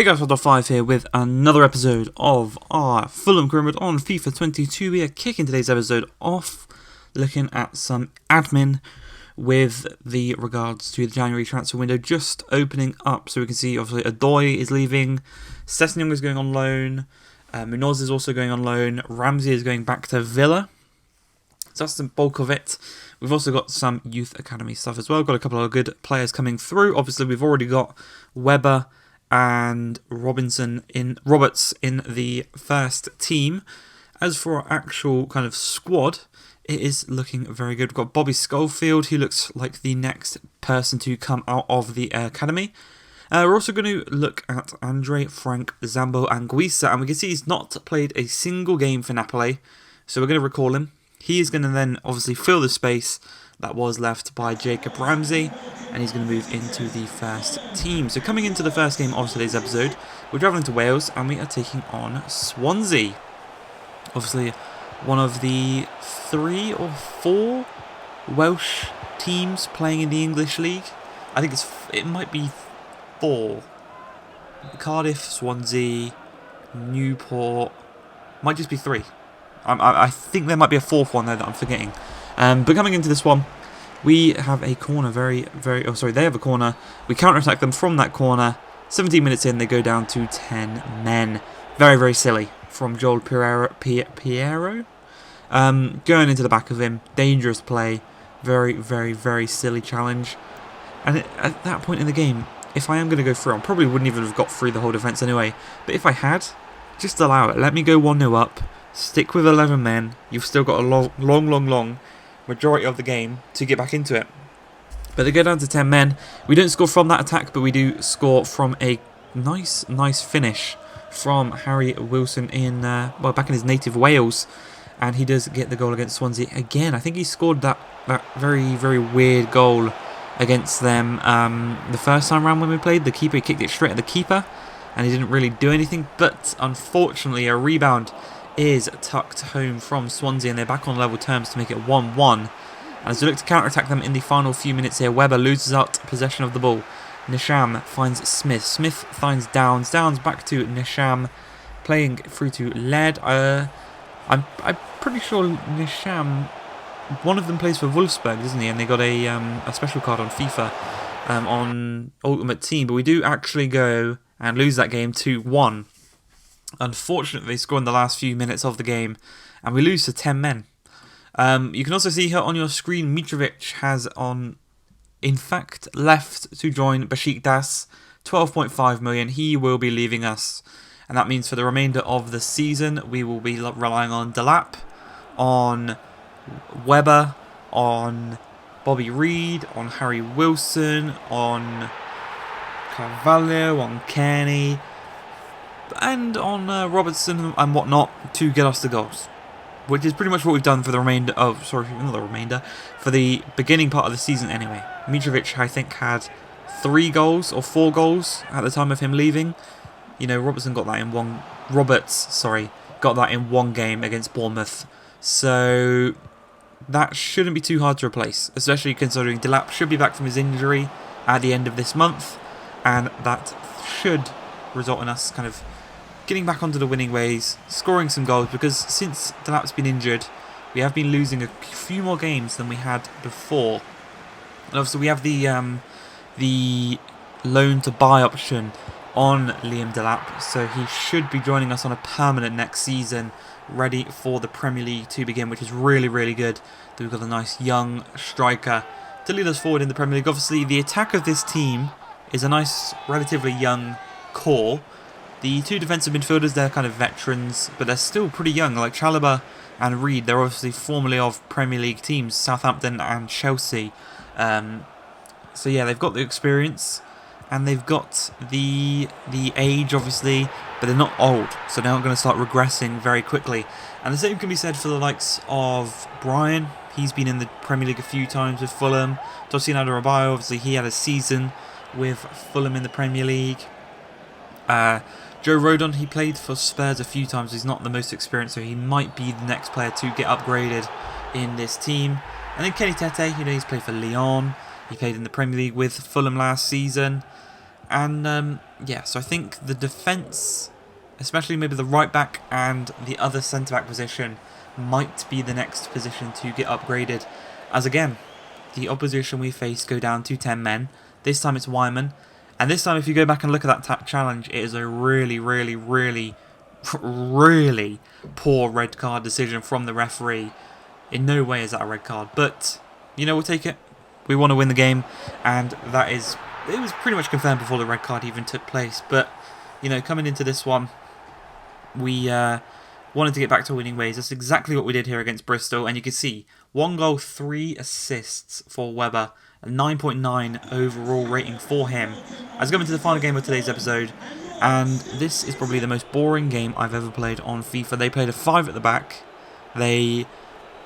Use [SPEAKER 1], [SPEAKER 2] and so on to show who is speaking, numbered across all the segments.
[SPEAKER 1] Hey guys, Hot5 here with another episode of our Fulham Career on FIFA 22. We are kicking today's episode off looking at some admin with the regards to the January transfer window just opening up. So we can see obviously Adoy is leaving, Sessegnon is going on loan, Munoz is also going on loan, Ramsey is going back to Villa. So that's the bulk of it. We've also got some youth academy stuff as well. Got a couple of good players coming through. Obviously we've already got Webber and Roberts in the first team. As for our actual kind of squad, it is looking very good. We've got Bobby Schofield, who looks like the next person to come out of the academy. We're also going to look at Andre, Frank, Zambo and Guisa, and we can see he's not played a single game for Napoli, so we're going to recall him. He is going to then obviously fill the space that was left by Jacob Ramsey, and he's going to move into the first team. So coming into the first game of today's episode, we're travelling to Wales and we are taking on Swansea. Obviously one of the 3 or 4 Welsh teams playing in the English League. I think it might be 4. Cardiff, Swansea, Newport, might just be 3. I think there might be a 4th one there that I'm forgetting. But coming into this one, we have a corner they have a corner. We counter-attack them from that corner. 17 minutes in, they go down to 10 men. Very, very silly from Joel Piero. Going into the back of him. Dangerous play. Very, very, very silly challenge. And at that point in the game, if I am going to go through, I probably wouldn't even have got through the whole defence anyway. But if I had, just allow it. Let me go 1-0 up. Stick with 11 men. You've still got a long majority of the game to get back into it. But they go down to 10 men. We don't score from that attack, but we do score from a nice finish from Harry Wilson in back in his native Wales, and he does get the goal against Swansea again. I think he scored that very, very weird goal against them the first time round when we played. The keeper, he kicked it straight at the keeper, and he didn't really do anything. But unfortunately, a rebound is tucked home from Swansea, and they're back on level terms to make it 1-1. And as we look to counter-attack them in the final few minutes here, Webber loses out possession of the ball. Nisham finds Smith. Smith finds Downs. Downs back to Nisham, playing through to Led. I'm pretty sure Nisham, one of them plays for Wolfsburg, doesn't he? And they got a special card on FIFA on Ultimate Team. But we do actually go and lose that game 2-1. Unfortunately, they score in the last few minutes of the game, and we lose to 10 men. You can also see here on your screen, Mitrovic has in fact left to join Besiktas, 12.5 million. He will be leaving us, and that means for the remainder of the season, we will be relying on Delap, on Webber, on Bobby Reed, on Harry Wilson, on Carvalho, on Kenny, and on Robertson and whatnot to get us the goals, which is pretty much what we've done for the remainder of, for the beginning part of the season anyway. Mitrovic, I think, had 3 goals or 4 goals at the time of him leaving. You know, Roberts got that in one game against Bournemouth, so that shouldn't be too hard to replace, especially considering Delap should be back from his injury at the end of this month, and that should result in us kind of getting back onto the winning ways, scoring some goals, because since Delap's been injured, we have been losing a few more games than we had before. And obviously we have the loan to buy option on Liam Delap, so he should be joining us on a permanent next season, ready for the Premier League to begin, which is really, really good that we've got a nice young striker to lead us forward in the Premier League. Obviously the attack of this team is a nice, relatively young core. The 2 defensive midfielders, they're kind of veterans, but they're still pretty young, like Chalobah and Reed. They're obviously formerly of Premier League teams, Southampton and Chelsea. So yeah, they've got the experience, and they've got the age, obviously, but they're not old, so they're not going to start regressing very quickly. And the same can be said for the likes of Brian. He's been in the Premier League a few times with Fulham. Tosin Adarabioyo, obviously, he had a season with Fulham in the Premier League. Joe Rodon, he played for Spurs a few times. He's not the most experienced, so he might be the next player to get upgraded in this team. And then Kenny Tete, he's played for Lyon. He played in the Premier League with Fulham last season. And yeah, so I think the defence, especially maybe the right back and the other centre back position, might be the next position to get upgraded. As again, the opposition we faced go down to 10 men. This time it's Wyman. And this time, if you go back and look at that challenge, it is a really, really, really, really poor red card decision from the referee. In no way is that a red card. But, you know, we'll take it. We want to win the game. And that is... It was pretty much confirmed before the red card even took place. But, you know, coming into this one, we wanted to get back to winning ways. That's exactly what we did here against Bristol. And you can see, 1 goal, 3 assists for Webber. A 9.9 overall rating for him. As we come into the final game of today's episode. And this is probably the most boring game I've ever played on FIFA. They played a 5 at the back. They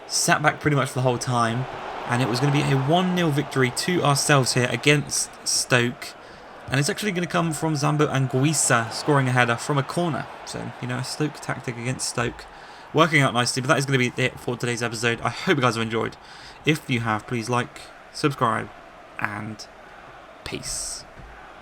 [SPEAKER 1] sat back pretty much the whole time. And it was going to be a 1-0 victory to ourselves here against Stoke. And it's actually going to come from Zambo Anguissa scoring a header from a corner. So, you know, a Stoke tactic against Stoke. Working out nicely, but that is going to be it for today's episode. I hope you guys have enjoyed. If you have, please like, subscribe, and peace.